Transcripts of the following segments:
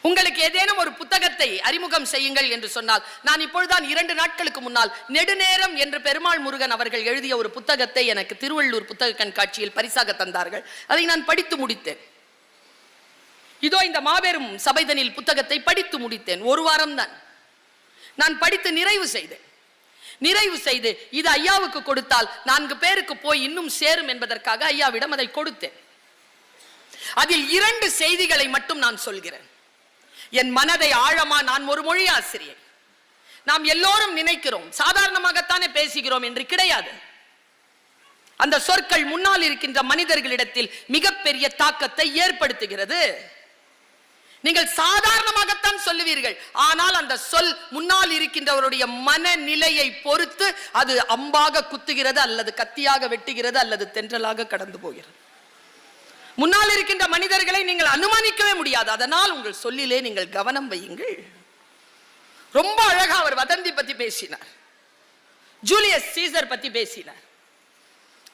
உங்களுக்கு ஏதேனும் ஒரு புத்தகத்தை அறிமுகம் செய்யுங்கள் என்று சொன்னால், நான் இப்பொழுதுதான் 2 நாட்களுக்கு முன்னால் நெடுநேரம் என்று பெருமாள் முருகன் அவர்கள் எழுதிய ஒரு புத்தகத்தை எனக்கு திருவள்ளூர் புத்தக கண்காட்சியில் பரிசாக தந்தார்கள். அதை நான் படித்து முடித்தேன். இதோ இந்த மாபெரும் சபைதனில் புத்தகத்தை படித்து முடித்தேன். ஒரு வாரம் தான் நான் படித்து நிறைவு செய்து இது ஐயாவுக்கு கொடுத்தால் 4 பேருக்கு போய் இன்னும் சேரும் என்பதற்காக ஐயாவிடம் அதை கொடுத்தேன். அதில் 2 செய்திகளை மட்டும் நான் சொல்கிறேன். என் மனதை ஆழமா, நான் ஒரு மொழி ஆசிரியர், நாம் எல்லோரும் நினைக்கிறோம் சாதாரணமாகத்தானே பேசுகிறோம் என்று. கிடையாது. அந்த சொற்கள் முன்னால் இருக்கின்ற மனிதர்களிடத்தில் மிகப்பெரிய தாக்கத்தை ஏற்படுத்துகிறது. நீங்கள் சாதாரணமாகத்தான் சொல்லுவீர்கள், ஆனால் அந்த சொல் முன்னால் இருக்கின்றவருடைய மனநிலையை பொறுத்து அது அம்பாக குத்துகிறது, அல்லது கத்தியாக வெட்டுகிறது, அல்லது தென்றலாக கடந்து போகிறது. முன்னால் இருக்கின்ற மனிதர்களை நீங்கள் அனுமானிக்கவே முடியாது. அதனால் உங்கள் சொல்லிலே நீங்கள் கவனம் வையுங்கள். ரொம்ப அழகா அவர் வதந்தி பத்தி பேசினார், ஜூலியஸ் சீசர் பத்தி பேசினார்.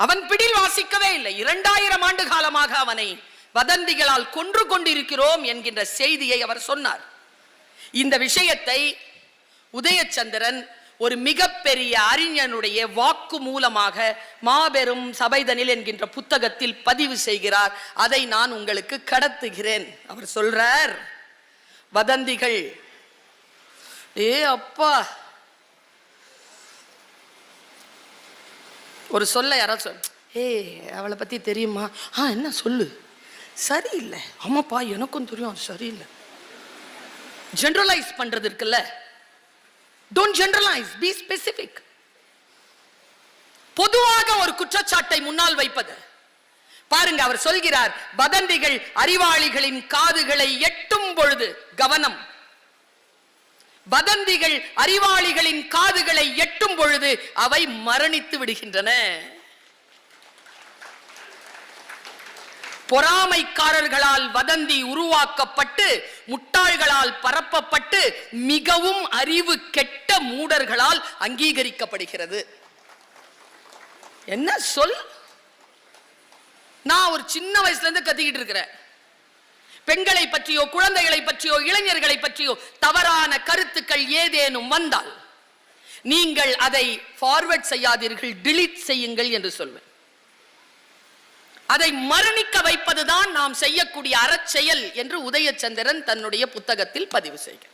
அவன் பிடில் வாசிக்கவே இல்லை. 2000 ஆண்டு காலமாக அவனை வதந்திகளால் கொன்று கொண்டிருக்கிறோம் என்கின்ற செய்தியை அவர் சொன்னார். இந்த விஷயத்தை உதயச்சந்திரன் ஒரு மிகப்பெரிய அறிஞனுடைய வாக்கு மூலமாக மாபெரும் சபைதனில் என்கின்ற புத்தகத்தில் பதிவு செய்கிறார். அதை நான் உங்களுக்கு கடத்துகிறேன். அவர் சொல்றார், வதந்திகள், அப்பா, ஒரு சொல்ல யாராவது சொல், அவளை பத்தி தெரியுமா? என்ன சொல்லு, சரியில்லை. ஆமாப்பா, எனக்கும் தெரியும், அது சரியில்லை. ஜெனரலைஸ் பண்றது இருக்குல்ல, டோன்ட் ஜெனரலைஸ், பி ஸ்பெசிபிக். பொதுவாக ஒரு குற்றச்சாட்டை முன்னால் வைப்பது பாருங்க. அவர் சொல்கிறார், வதந்திகள் அறிவாளிகளின் காதுகளை எட்டும் பொழுது கவனம். வதந்திகள் அறிவாளிகளின் காதுகளை எட்டும் பொழுது அவை மரணித்து விடுகின்றன. பொறாமைக்காரர்களால் வதந்தி உருவாக்கப்பட்டு முட்டாள்களால் பரப்பப்பட்டு மிகவும் அறிவு கெட்ட மூடர்களால் அங்கீகரிக்கப்படுகிறது. என்ன சொல்? நான் ஒரு சின்ன வயசுல இருந்து கத்திக்கிட்டு இருக்கிறேன். பெண்களை பற்றியோ குழந்தைகளை பற்றியோ இளைஞர்களை பற்றியோ தவறான கருத்துக்கள் ஏதேனும் வந்தால் நீங்கள் அதை ஃபார்வர்ட் செய்யாதீர்கள், டிலீட் செய்யுங்கள் என்று சொல்வேன். அதை மரணிக்க வைப்பதுதான் நாம் செய்யக்கூடிய அறச்செயல் என்று உதயச்சந்திரன் தன்னுடைய புத்தகத்தில் பதிவு செய்கிறார்.